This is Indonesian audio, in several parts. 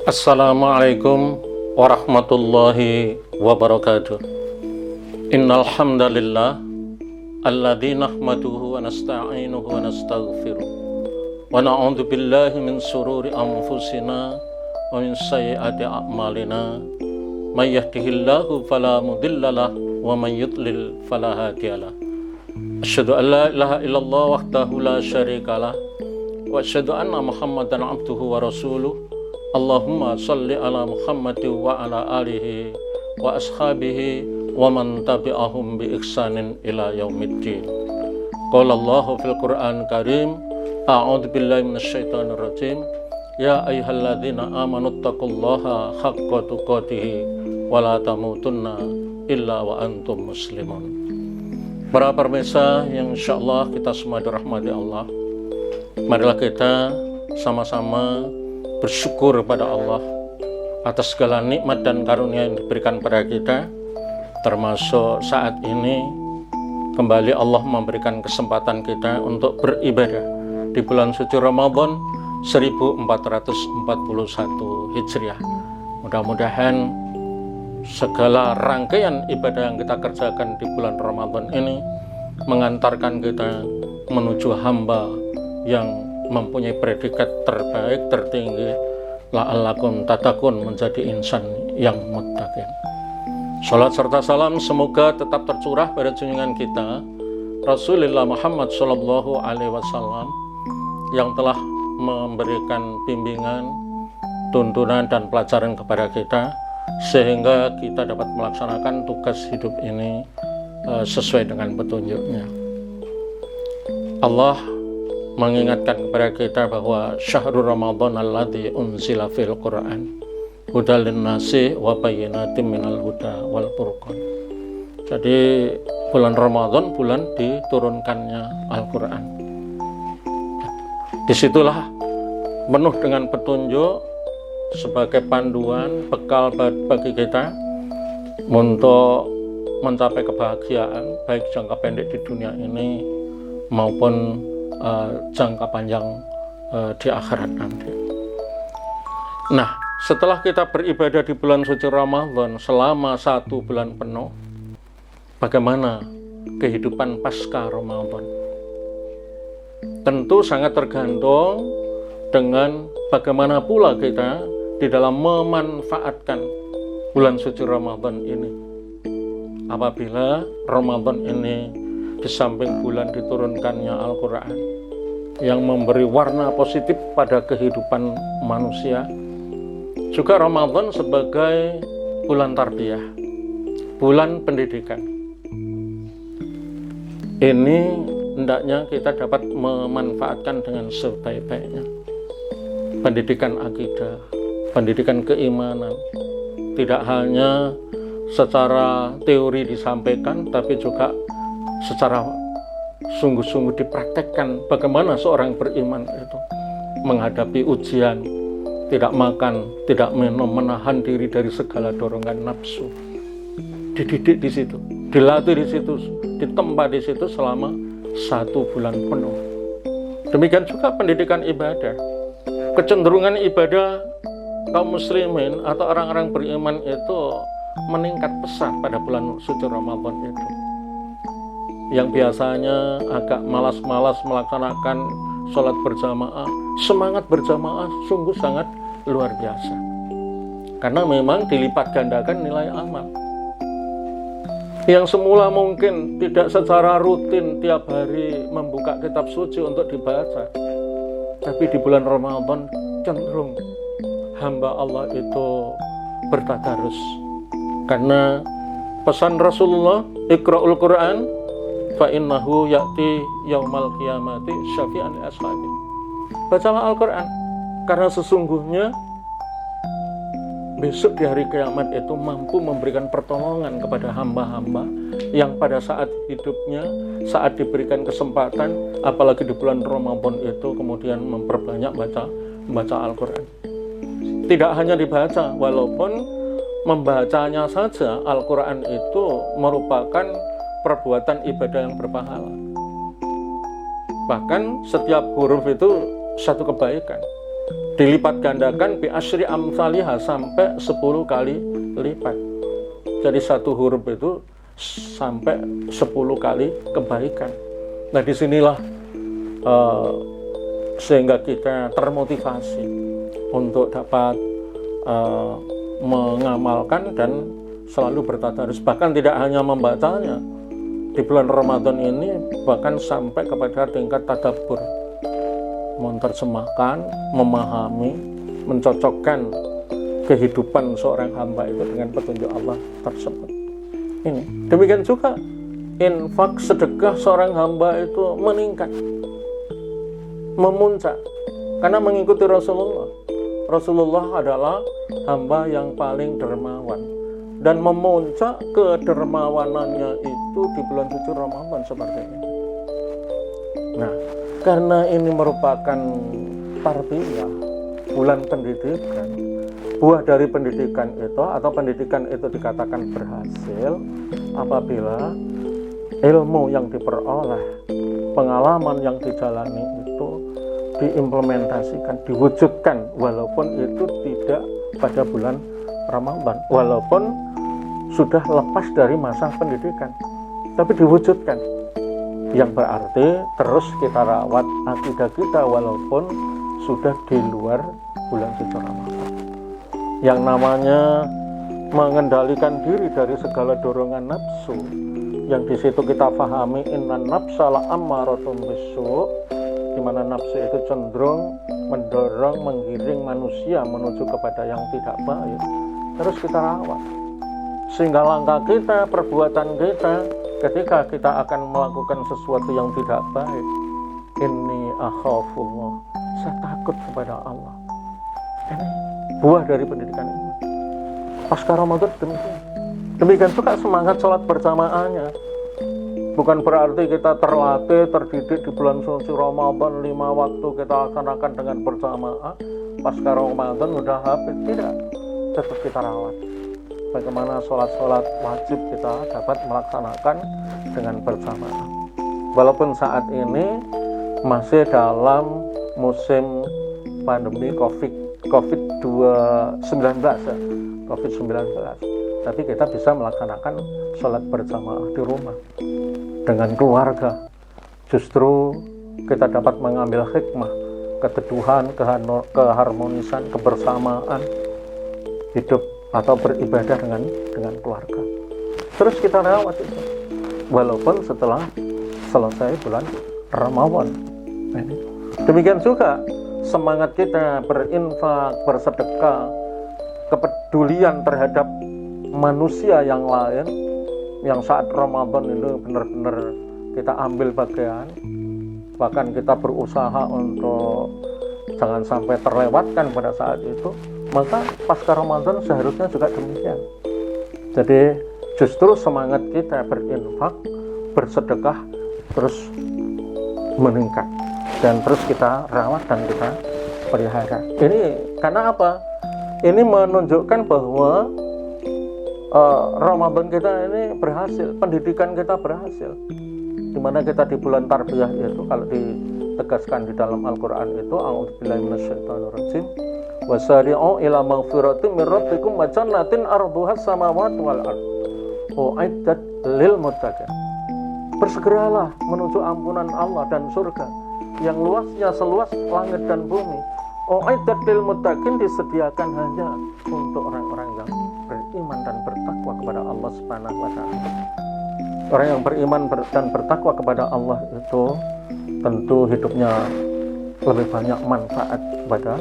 Assalamualaikum warahmatullahi wabarakatuh. Innal hamdalillah alladzi nahmaduhu wa nasta'inuhu wa nastaghfiruh wa na'udzu billahi min shururi anfusina wa min sayyiati a'malina. May yahdihillahu fala mudhillalah wa may yudlil fala hadiyalah. Asyhadu an la ilaha illallah wahdahu la syarikalah wa asyhadu anna Muhammadan abduhu wa rasuluh. Allahumma salli ala Muhammad wa ala alihi wa ashabihi wa man tabi'ahum bi ihsanin ila yaumiddin. Qala Allahu fil Qur'an Karim, a'udzu billahi minasyaitonir rajim. Ya ayyuhalladzina amanu taqullaha haqqa tuqatih wa la tamutunna illa wa antum muslimun. Para pemirsa yang insyaallah kita semua dirahmati Allah, marilah kita sama-sama bersyukur kepada Allah atas segala nikmat dan karunia yang diberikan kepada kita, termasuk saat ini kembali Allah memberikan kesempatan kita untuk beribadah di bulan suci Ramadan 1441 Hijriah. Mudah-mudahan segala rangkaian ibadah yang kita kerjakan di bulan Ramadan ini mengantarkan kita menuju hamba yang mempunyai predikat terbaik, tertinggi, la'allakum tattaqun, menjadi insan yang muttaqin. Salat serta salam semoga tetap tercurah pada junjungan kita Rasulullah Muhammad sallallahu alaihi wasallam yang telah memberikan bimbingan, tuntunan dan pelajaran kepada kita sehingga kita dapat melaksanakan tugas hidup ini sesuai dengan petunjuknya. Allah mengingatkan kepada kita bahwa syahrul Ramadan alladzi unzila fil Qur'an hudal linnasi wa bayyinatin minal huda wal furqan. Jadi bulan Ramadan bulan diturunkannya Al-Qur'an. Disitulah penuh dengan petunjuk sebagai panduan bekal bagi kita untuk mencapai kebahagiaan baik jangka pendek di dunia ini maupun jangka panjang di akhirat nanti. Nah, setelah kita beribadah di bulan suci Ramadan selama 1 bulan penuh, bagaimana kehidupan pasca Ramadan? Tentu sangat tergantung dengan bagaimana pula kita di dalam memanfaatkan bulan suci Ramadan ini. Apabila Ramadan ini di samping bulan diturunkannya Al-Quran yang memberi warna positif pada kehidupan manusia, juga Ramadan sebagai bulan tarbiyah, bulan pendidikan. Ini hendaknya kita dapat memanfaatkan dengan sebaik-baiknya. Pendidikan akidah, pendidikan keimanan, tidak hanya secara teori disampaikan, tapi juga secara sungguh-sungguh dipraktekkan bagaimana seorang beriman itu menghadapi ujian, tidak makan, tidak minum, menahan diri dari segala dorongan nafsu. Dididik di situ, dilatih di situ, ditempa di situ selama 1 bulan penuh. Demikian juga pendidikan ibadah. Kecenderungan ibadah kaum muslimin atau orang-orang beriman itu meningkat pesat pada bulan suci Ramadan itu. Yang biasanya agak malas-malas melaksanakan sholat berjamaah, semangat berjamaah sungguh sangat luar biasa. Karena memang dilipat gandakan nilai amal. Yang semula mungkin tidak secara rutin tiap hari membuka kitab suci untuk dibaca, tapi di bulan Ramadan cenderung hamba Allah itu bertadarus. Karena pesan Rasulullah, Iqra'ul Quran fa innahu ya'ti yaumal qiyamati syafi'an li ashabi. Bacalah Al-Quran, karena sesungguhnya besok di hari kiamat itu mampu memberikan pertolongan kepada hamba-hamba yang pada saat hidupnya, saat diberikan kesempatan, apalagi di bulan Ramadan itu kemudian memperbanyak membaca Al-Quran. Tidak hanya dibaca, walaupun membacanya saja Al-Quran itu merupakan perbuatan ibadah yang berpahala. Bahkan setiap huruf itu satu kebaikan. dilipat gandakan bi asyri amsalihha, sampai 10 kali lipat. Jadi satu huruf itu sampai 10 kali kebaikan. Nah, disinilah sehingga kita termotivasi untuk dapat mengamalkan dan selalu bertadarus. Bahkan tidak hanya membacanya di bulan Ramadan ini, bahkan sampai kepada tingkat tadabbur, menerjemahkan, memahami, mencocokkan kehidupan seorang hamba itu dengan petunjuk Allah tersebut. Ini demikian juga infak, sedekah seorang hamba itu meningkat, memuncak, karena mengikuti Rasulullah. Rasulullah adalah hamba yang paling dermawan, dan memuncak kedermawanannya itu di bulan suci Ramadan seperti ini. Nah, karena ini merupakan tarbiyah, bulan pendidikan, buah dari pendidikan itu, atau pendidikan itu dikatakan berhasil apabila ilmu yang diperoleh, pengalaman yang dijalani itu diimplementasikan, diwujudkan, walaupun itu tidak pada bulan Ramadan, walaupun sudah lepas dari masa pendidikan, tapi diwujudkan, yang berarti terus kita rawat akidah kita walaupun sudah di luar bulan suci Ramadan. Yang namanya mengendalikan diri dari segala dorongan nafsu, yang di situ kita pahami inna nafsa la'ammaratun bisu', di mana nafsu itu cenderung mendorong, menggiring manusia menuju kepada yang tidak baik. Terus kita rawat sehingga langkah kita, perbuatan kita ketika kita akan melakukan sesuatu yang tidak baik, inni akhafullah, saya takut kepada Allah. Ini buah dari pendidikan ini. Pasca Ramadan demikian. Demikian juga semangat sholat berjamaahnya. Bukan berarti kita terlatih, terdidik di bulan suci Ramadan 5 waktu kita laksanakan dengan berjamaah, pasca Ramadan udah habis. Tidak, tetap kita rawat. Bagaimana sholat-sholat wajib kita dapat melaksanakan dengan berjamaah. Walaupun saat ini masih dalam musim pandemi COVID-19 ya, COVID-19, tapi kita bisa melaksanakan sholat berjamaah di rumah dengan keluarga. Justru kita dapat mengambil hikmah, keteduhan, keharmonisan, kebersamaan hidup atau beribadah dengan keluarga. Terus kita rawat itu walaupun setelah selesai bulan Ramadan. Demikian juga semangat kita berinfak, bersedekah, kepedulian terhadap manusia yang lain, yang saat Ramadan itu benar-benar kita ambil bagian, bahkan kita berusaha untuk jangan sampai terlewatkan pada saat itu. Maka pasca Ramadan seharusnya juga demikian. Jadi justru semangat kita berinfak, bersedekah terus meningkat, dan terus kita rawat dan kita pelihara. Ini karena apa? Ini menunjukkan bahwa Ramadan kita ini berhasil, pendidikan kita berhasil. Dimana kita di bulan tarbiyah itu, kalau ditegaskan di dalam Al-Quran itu, a'udzubillahi minasyaitonirrajim, wasari'u ila maghfiratin min rabbikum wa jannatin arduhas samawati wal ardh u'iddat lil muttaqin. Bersegeralah menuju ampunan Allah dan surga yang luasnya seluas langit dan bumi. U'iddat lil muttaqin, disediakan hanya untuk orang-orang yang beriman dan bertakwa kepada Allah Subhanahu wa taala. Orang yang beriman dan bertakwa kepada Allah itu tentu hidupnya lebih banyak manfaat kepada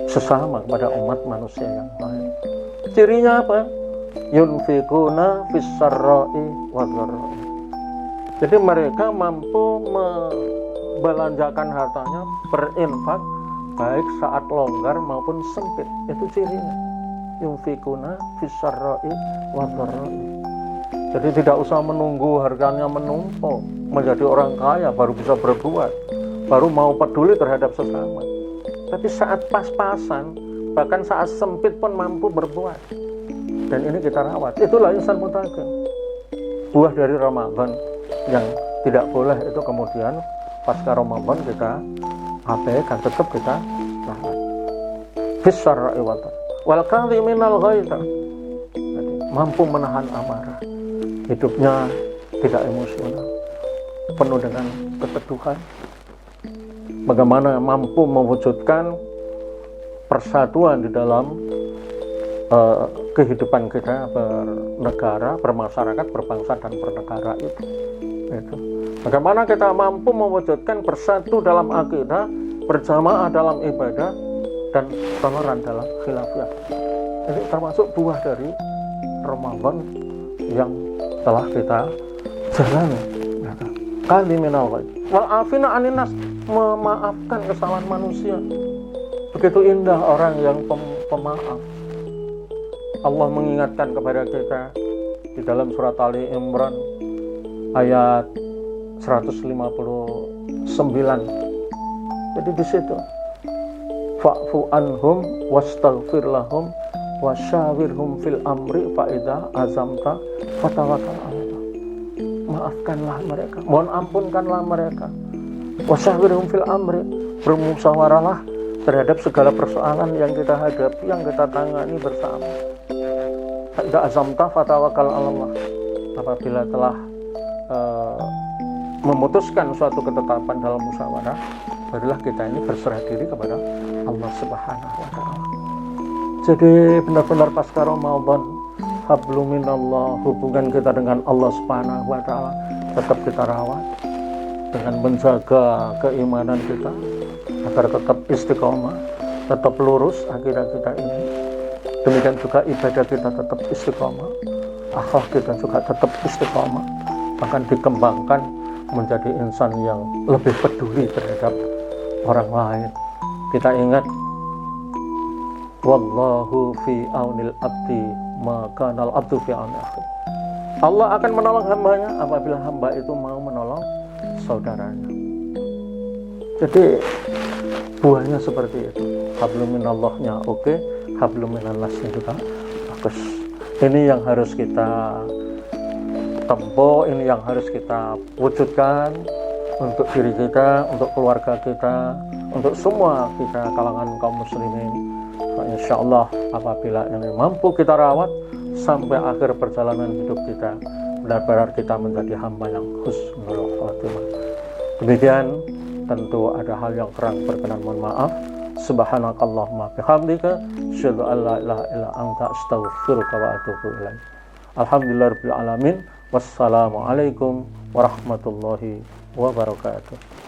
sesama, kepada umat manusia yang lain. Cirinya apa? Yunfikuna fis-sarra'i wadh-dharra'i. Jadi mereka mampu membelanjakan hartanya, berinfak baik saat longgar maupun sempit. Itu cirinya. Yunfikuna fis-sarra'i wadh-dharra'i. Jadi tidak usah menunggu harganya menumpuk, menjadi orang kaya baru bisa berbuat, baru mau peduli terhadap sesama. Tapi saat pas-pasan, bahkan saat sempit pun mampu berbuat. Dan ini kita rawat. Itulah insan mutaqin. Buah dari Ramadan yang tidak boleh itu kemudian pasca Ramadan kita abaikan, tetap kita rawat. Fisarra'i wal kadhiminal ghaidha. Mampu menahan amarah. Hidupnya tidak emosional, penuh dengan keteduhan. Bagaimana mampu mewujudkan persatuan di dalam kehidupan kita bernegara, bermasyarakat, berbangsa dan bernegara itu. Bagaimana kita mampu mewujudkan bersatu dalam akidah, berjamaah dalam ibadah, dan toleran dalam khilafiyah. Ini termasuk buah dari Ramadan yang telah kita jalani. Kali minal wal afina aninas, memaafkan kesalahan manusia. Begitu indah orang yang pemaaf. Allah mengingatkan kepada kita di dalam surat Ali Imran ayat 159. Jadi di situ, fa'fu anhum wastaghfir lahum wasyawirhum fil amri fa idza azamta fatawakkal 'alallah. Maafkanlah mereka, mohon ampunkanlah mereka. Wasyawirhum fil amri, bermusyawarahlah terhadap segala persoalan yang kita hadapi, yang kita tangani bersama. Fa idza azamta fatawakkal 'alallah. Apabila telah memutuskan suatu ketetapan dalam musyawarah, barulah kita ini berserah diri kepada Allah Subhanahu wa Ta'ala. Jadi benar-benar pasca Ramadan, hablum minallah, hubungan kita dengan Allah Subhanahu wa Ta'ala tetap kita rawat dengan menjaga keimanan kita agar tetap istiqomah, tetap lurus akidah kita ini. Demikian juga ibadah kita tetap istiqomah, akhlak kita juga tetap istiqomah, bahkan dikembangkan menjadi insan yang lebih peduli terhadap orang lain. Kita ingat, wallahu fi aunil abdi maka nal abdu fi auni akhi. Allah akan menolong hambanya apabila hamba itu mau menolong saudaranya. Jadi buahnya seperti itu. Hablum minallahnya oke, hablum minannasnya juga bagus. Ini yang harus kita tempuh, ini yang harus kita wujudkan untuk diri kita, untuk keluarga kita, untuk semua kita kalangan kaum muslimin. Insya Allah apabila ini mampu kita rawat sampai akhir perjalanan hidup kita, benar-benar kita menjadi hamba yang husnul khatimah. Demikian, tentu ada hal yang kurang berkenan, mohon maaf. Subhanakallahumma bihamdika asyhadu an la ilaha illa anta astaghfiruka wa atubu ilaik. Alhamdulillahirabbil alamin. Wassalamualaikum warahmatullahi wabarakatuh.